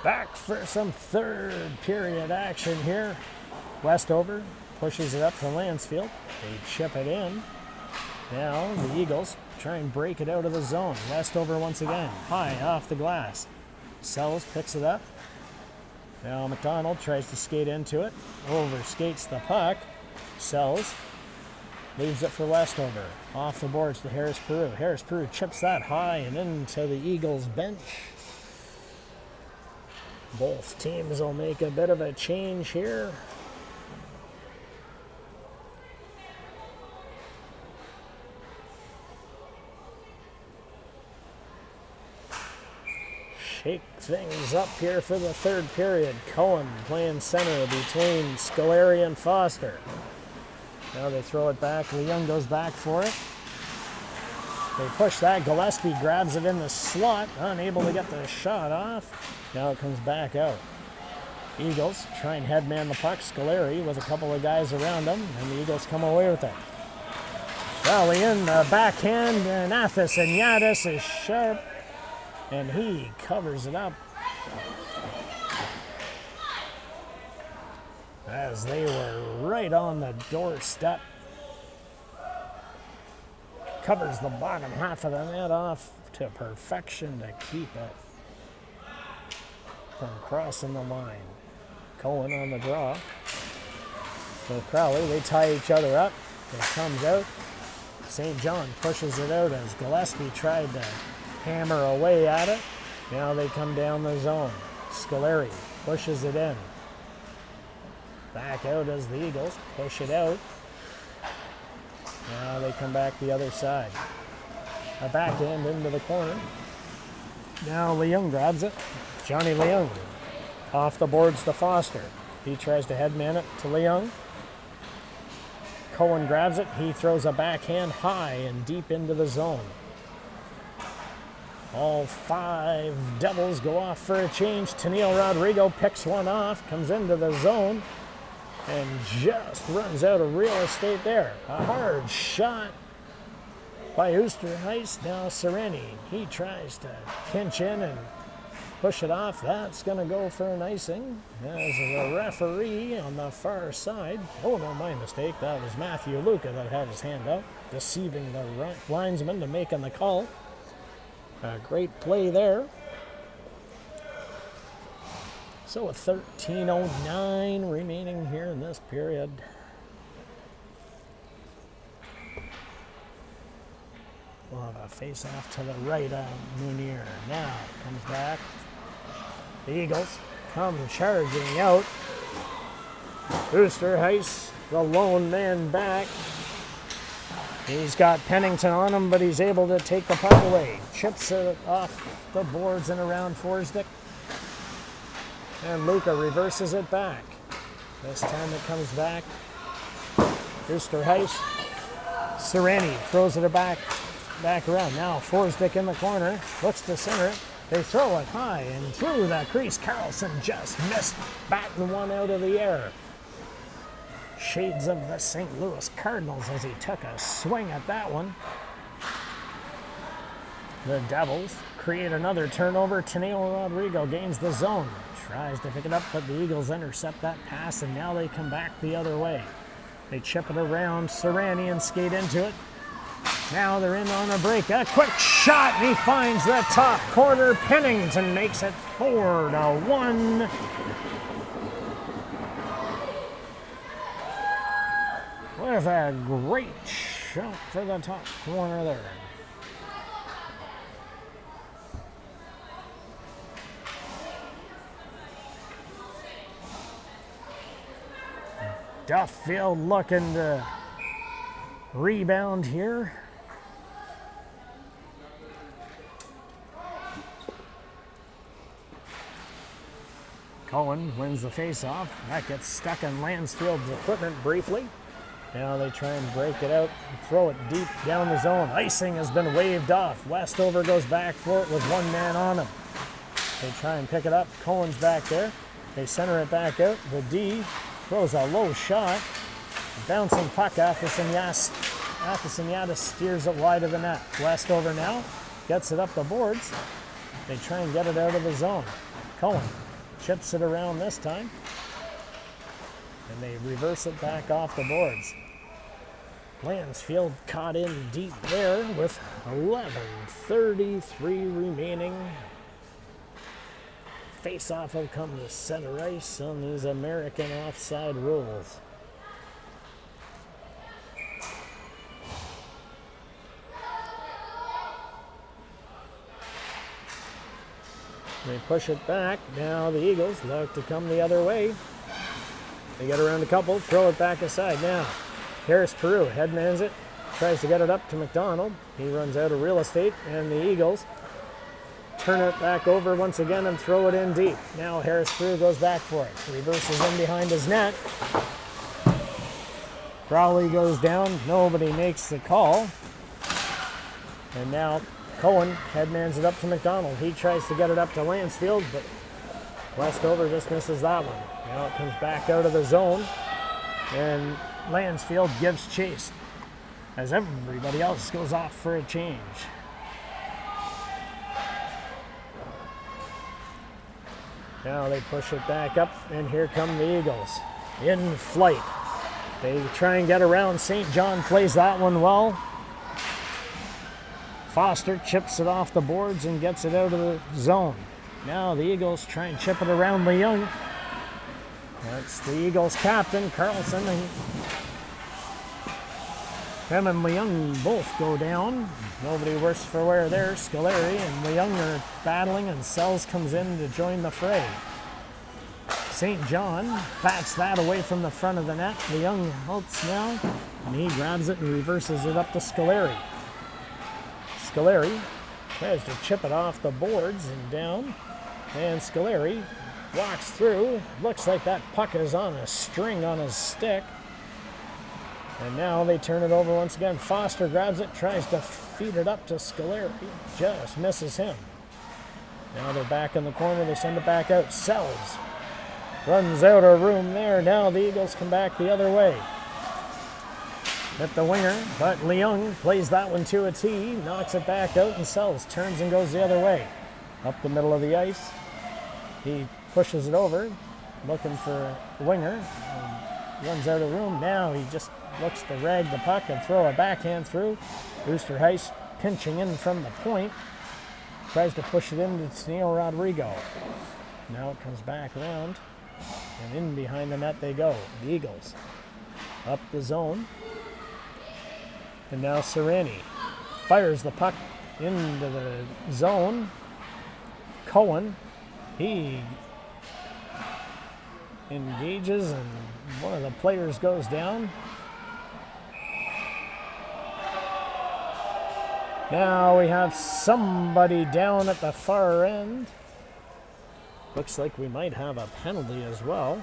Back for some third period action here. Westover pushes it up to Lansfield. They chip it in. Now the Eagles try and break it out of the zone. Westover once again, high off the glass. Sells picks it up. Now McDonald tries to skate into it. Overskates the puck. Sells. Leaves it for Westover. Off the boards to Harris Peru. Harris Peru chips that high and into the Eagles bench. Both teams will make a bit of a change here. Shake things up here for the third period. Cohen playing center between Scoleri and Foster. Now they throw it back. Leung goes back for it. They push that. Gillespie grabs it in the slot, unable to get the shot off. Now it comes back out. Eagles try and headman the puck. Scoleri with a couple of guys around him, and the Eagles come away with it. Rally in the backhand, and Athas is sharp, and he covers it up. As they were right on the doorstep. Covers the bottom half of the net off to perfection to keep it from crossing the line. Cohen on the draw. So Crowley, they tie each other up. It comes out. St. John pushes it out as Gillespie tried to hammer away at it. Now they come down the zone. Scoleri pushes it in. Back out as the Eagles push it out. Now they come back the other side. A backhand into the corner. Now Leung grabs it. Johnny Leung off the boards to Foster. He tries to headman it to Leung. Cohen grabs it. He throws a backhand high and deep into the zone. All five Devils go off for a change. Tennille Rodrigo picks one off, comes into the zone, and just runs out of real estate there. A hard shot by Oosterhuis. Now Sereni, he tries to pinch in and push it off. That's going to go for an icing. As the referee on the far side. Oh, no, my mistake. That was Matthew Luca that had his hand up, deceiving the linesman to making the call. A great play there. So with 13:09 remaining here in this period. We'll have a face-off to the right of Munier. Now comes back. The Eagles come charging out. Oosterhuis, the lone man back. He's got Pennington on him, but he's able to take the puck away. Chips it off the boards and around Forsdick. And Luca reverses it back. This time it comes back. Oosterhuis. Sereni throws it back around. Now Forsdick in the corner. Looks to center it. They throw it high and through the crease. Carlson just missed, batting one out of the air. Shades of the St. Louis Cardinals as he took a swing at that one. The Devils create another turnover. Tennille Rodrigo gains the zone. Tries to pick it up, but the Eagles intercept that pass, and now they come back the other way. They chip it around Sereni and skate into it. Now they're in on a break. A quick shot, and he finds the top corner. Pennington makes it 4-1. With a great shot for the top corner there. Duffield looking to rebound here. Cohen wins the faceoff. That gets stuck in Lansfield's equipment briefly. Now they try and break it out and throw it deep down the zone. Icing has been waved off. Westover goes back for it with one man on him. They try and pick it up. Cohen's back there. They center it back out. The D throws a low shot. Bouncing puck. Athasanyadis steers it wide of the net. Westover now gets it up the boards. They try and get it out of the zone. Cohen chips it around this time. And they reverse it back off the boards. Lansfield caught in deep there with 11:33 remaining. Face-off will come to center ice on these American offside rules. They push it back. Now the Eagles look to come the other way. They get around a couple, throw it back aside. Now, Harris Peru headmans it, tries to get it up to McDonald. He runs out of real estate, and the Eagles turn it back over once again and throw it in deep. Now Harris Peru goes back for it. Reverses in behind his net. Crowley goes down. Nobody makes the call. And now Cohen headmans it up to McDonald. He tries to get it up to Lansfield, but Westover just misses that one. Now it comes back out of the zone, and Lansfield gives chase as everybody else goes off for a change. Now they push it back up, and here come the Eagles in flight. They try and get around. St. John plays that one well. Foster chips it off the boards and gets it out of the zone. Now the Eagles try and chip it around Leung. That's the Eagles captain, Carlson. Him and Leung both go down. Nobody worse for wear there. Scoleri and Leung are battling, and Sells comes in to join the fray. St. John bats that away from the front of the net. Leung halts now, and he grabs it and reverses it up to Scoleri. Scoleri tries to chip it off the boards and down, and Scoleri walks through. Looks like that puck is on a string on his stick. And now they turn it over once again. Foster grabs it, tries to feed it up to Scoleri. Just misses him. Now they're back in the corner. They send it back out. Sells runs out of room there. Now the Eagles come back the other way. Hit the winger, but Leung plays that one to a tee. Knocks it back out, and Sells turns and goes the other way. Up the middle of the ice. He pushes it over, looking for a winger. Runs out of room. Now he just looks to rag the puck and throw a backhand through. Oosterhuis pinching in from the point. Tries to push it into Neil Rodrigo. Now it comes back around, and in behind the net they go. The Eagles up the zone. And now Sereni fires the puck into the zone. Cohen, he engages, and one of the players goes down. Now we have somebody down at the far end. Looks like we might have a penalty as well.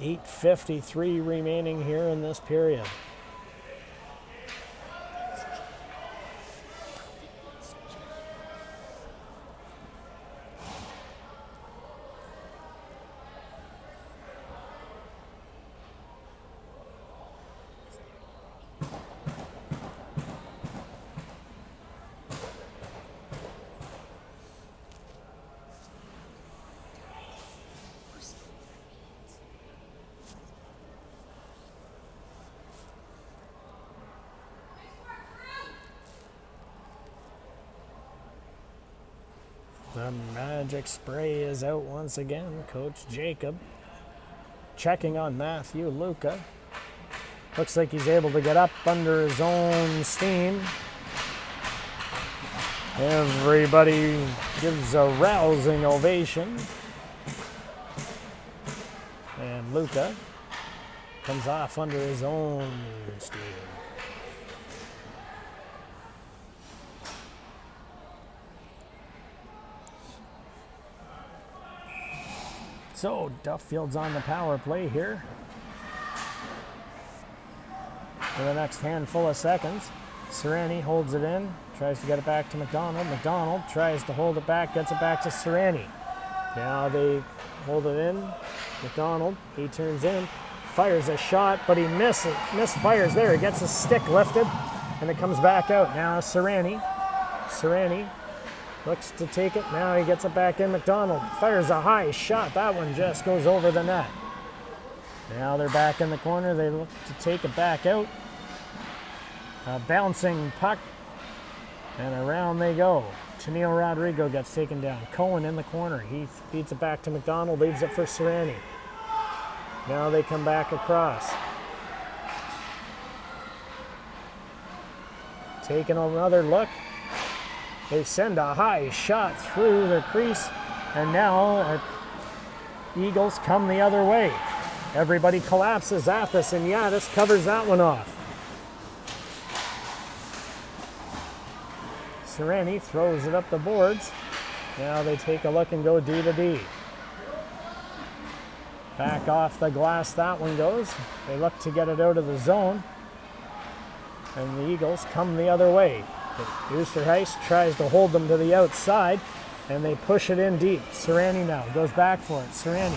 8:53 remaining here in this period. The magic spray is out once again. Coach Jacob checking on Matthew Luca. Looks like he's able to get up under his own steam. Everybody gives a rousing ovation. And Luca comes off under his own steam. So Duffield's on the power play here for the next handful of seconds. Sereni holds it in, tries to get it back to McDonald. McDonald tries to hold it back, gets it back to Sereni. Now they hold it in. McDonald, he turns in, fires a shot, but he misfires there. He gets his stick lifted, and it comes back out. Now Sereni looks to take it. Now he gets it back in. McDonald fires a high shot. That one just goes over the net. Now they're back in the corner. They look to take it back out. A bouncing puck. And around they go. Tennille Rodrigo gets taken down. Cohen in the corner. He feeds it back to McDonald. Leaves it for Serrani. Now they come back across. Taking another look. They send a high shot through the crease. And now Eagles come the other way. Everybody collapses at this, and Yadis covers that one off. Serrani throws it up the boards. Now they take a look and go D to D. Back off the glass, that one goes. They look to get it out of the zone. And the Eagles come the other way. Oosterhuis tries to hold them to the outside, and they push it in deep. Serrani now goes back for it. Serrani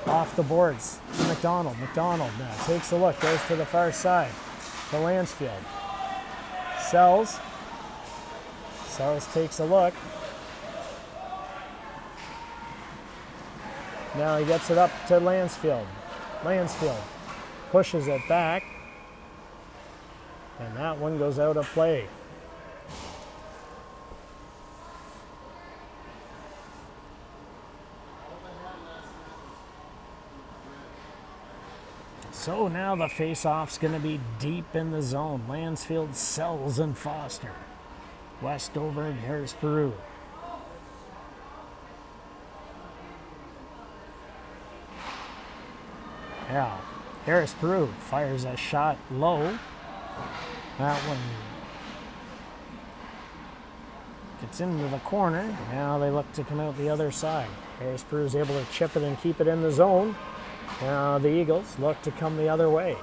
off the boards to McDonald. McDonald now takes a look, goes to the far side to Lansfield. Sells takes a look. Now he gets it up to Lansfield. Lansfield pushes it back, and that one goes out of play. So now the face-off's going to be deep in the zone. Lansfield, Sells, and Foster. Westover and Harris Peru. Now, Harris Peru fires a shot low. That one gets into the corner. Now they look to come out the other side. Harris Peru is able to chip it and keep it in the zone. Now the Eagles look to come the other way.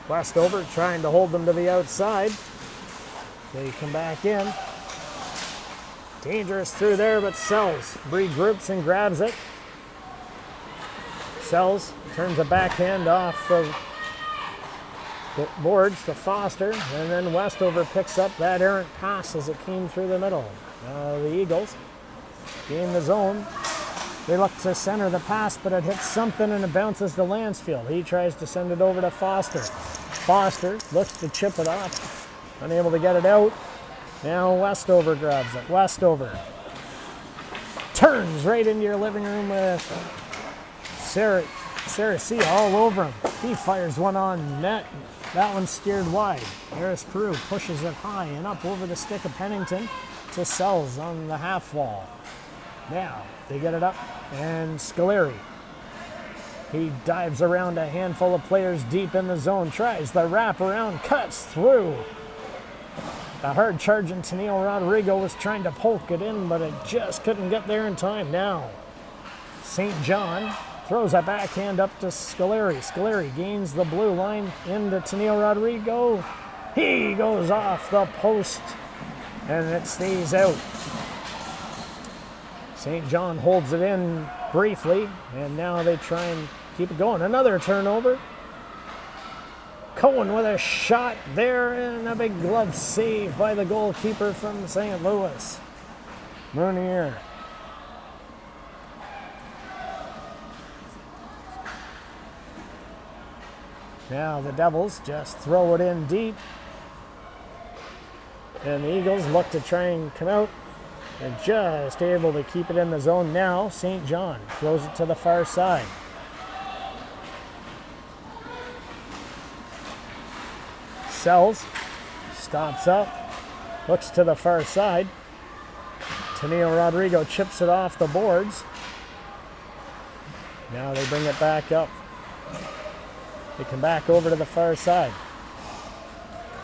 Westover trying to hold them to the outside. They come back in. Dangerous through there, but Sells regroups and grabs it. Sells turns a backhand off the boards to Foster, and then Westover picks up that errant pass as it came through the middle. The Eagles gain the zone. They look to center the pass, but it hits something and it bounces to Lansfield. He tries to send it over to Foster. Foster looks to chip it off, unable to get it out. Now Westover grabs it. Westover turns right into your living room with Sarah C. all over him. He fires one on net. That one steered wide. Harris Peru pushes it high and up over the stick of Pennington to Sells on the half wall. Now they get it up, and Scoleri. He dives around a handful of players deep in the zone, tries the wraparound, cuts through. The hard charging Tennille Rodrigo was trying to poke it in, but it just couldn't get there in time. Now St. John throws a backhand up to Scoleri. Scoleri gains the blue line into Tennille Rodrigo. He goes off the post, and it stays out. St. John holds it in briefly, and now they try and keep it going. Another turnover. Cohen with a shot there, and a big glove save by the goalkeeper from St. Louis. Mounier. Now the Devils just throw it in deep, and the Eagles look to try and come out. They're just able to keep it in the zone now. St. John throws it to the far side. Sells, stops up, looks to the far side. Tennille Rodrigo chips it off the boards. Now they bring it back up. They come back over to the far side.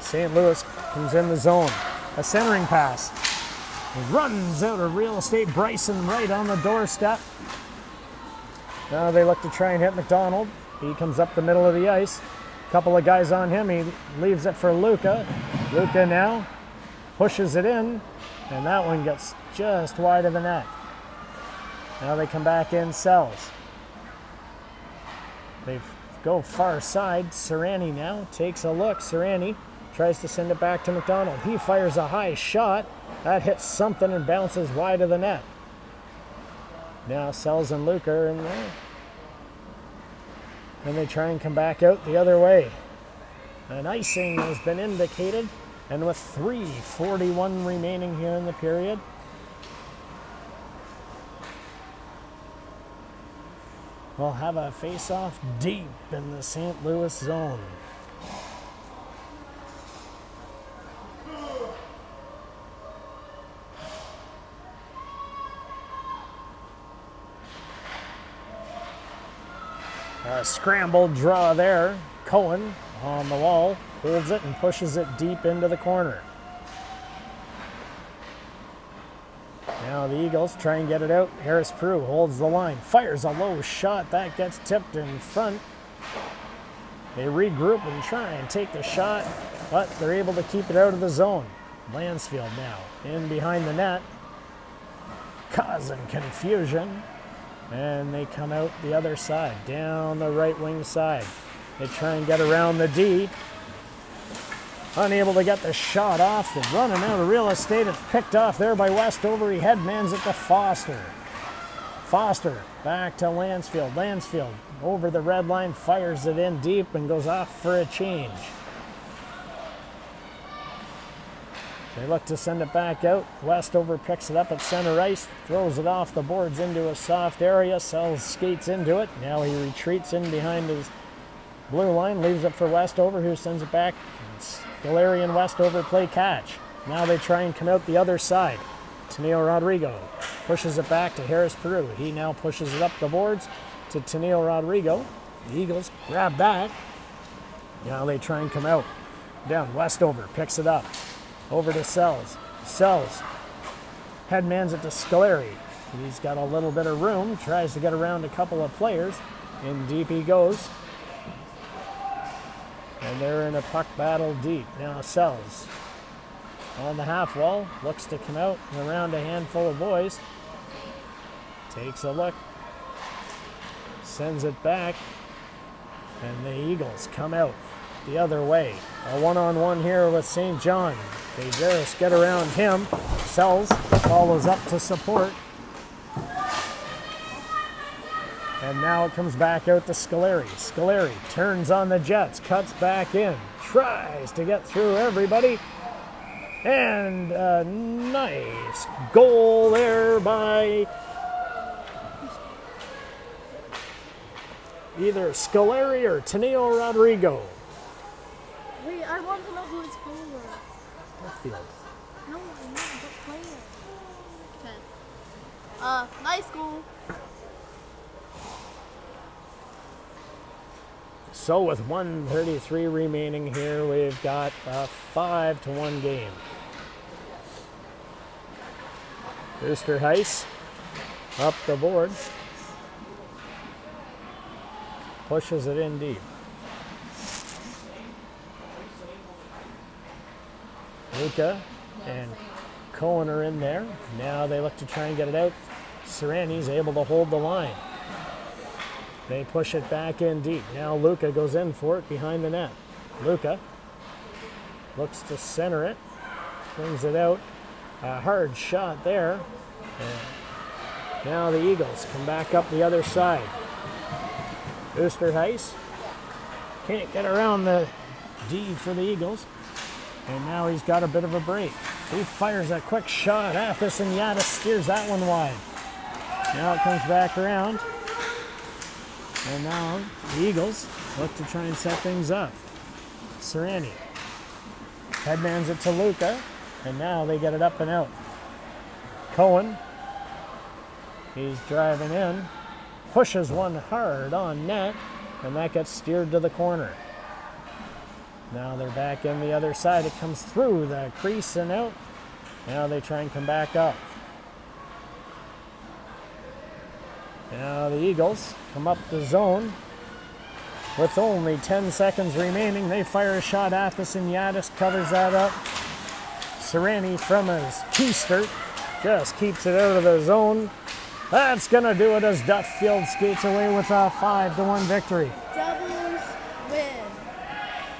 St. Louis comes in the zone. A centering pass. Runs out of real estate. Bryson right on the doorstep. Now they look to try and hit McDonald. He comes up the middle of the ice. A couple of guys on him. He leaves it for Luca. Luca now pushes it in, and that one gets just wide of the net. Now they come back in. Sells. They go far side. Serrani now takes a look. Serrani tries to send it back to McDonald. He fires a high shot. That hits something and bounces wide of the net. Now Sells and Luca are in there. And they try and come back out the other way. An icing has been indicated. And with 3:41 remaining here in the period, we'll have a face-off deep in the St. Louis zone. A scrambled draw there. Cohen on the wall, holds it and pushes it deep into the corner. Now the Eagles try and get it out. Harris Peru holds the line, fires a low shot. That gets tipped in front. They regroup and try and take the shot, but they're able to keep it out of the zone. Lansfield now in behind the net, causing confusion. And they come out the other side, down the right wing side. They try and get around the D. Unable to get the shot off. They're running out of real estate. It's picked off there by Westover. He headmans it to Foster. Foster back to Lansfield. Lansfield over the red line, fires it in deep and goes off for a change. They look to send it back out. Westover picks it up at center ice, throws it off the boards into a soft area. Sells skates into it. Now he retreats in behind his blue line, leaves it for Westover, who sends it back. Scolari and Westover play catch. Now they try and come out the other side. Tennille Rodrigo pushes it back to Harris Peru. He now pushes it up the boards to Tennille Rodrigo. The Eagles grab that. Now they try and come out. Down, Westover picks it up. Over to Sells. Sells headmans it to Scolari. He's got a little bit of room. Tries to get around a couple of players. In deep he goes. And they're in a puck battle deep. Now Sells on the half wall. Looks to come out and around a handful of boys. Takes a look. Sends it back. And the Eagles come out the other way. A one-on-one here with St. John. They just get around him. Sells follows up to support. And now it comes back out to Scolari. Scolari turns on the Jets, cuts back in, tries to get through everybody. And a nice goal there by either Scolari or Tennille Rodrigo. Wait, I want to know who it's for. Duffield. No, I know, but player. Okay. Nice goal. So with 1:33 remaining here, we've got a 5-1 game. Oosterhuis up the board. Pushes it in deep. Luca and Cohen are in there. Now they look to try and get it out. Serrani's able to hold the line. They push it back in deep. Now Luca goes in for it behind the net. Luca looks to center it. Brings it out. A hard shot there. And now the Eagles come back up the other side. Oosterhuis can't get around the D for the Eagles. And now he's got a bit of a break. He fires a quick shot. Athos and Yaddis steers that one wide. Now it comes back around. And now the Eagles look to try and set things up. Serrani headmans it to Luca. And now they get it up and out. Cohen. He's driving in. Pushes one hard on net. And that gets steered to the corner. Now they're back in the other side. It comes through the crease and out. Now they try and come back up. Now the Eagles come up the zone. With only 10 seconds remaining, they fire a shot. Athos and Yaddis covers that up. Serrani from his keister just keeps it out of the zone. That's going to do it as Duffield skates away with a 5-1 victory. Devils win.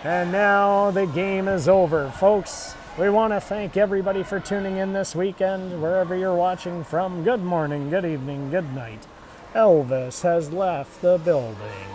And now the game is over, folks. We want to thank everybody for tuning in this weekend, wherever you're watching from. Good morning, good evening, good night. Elvis has left the building.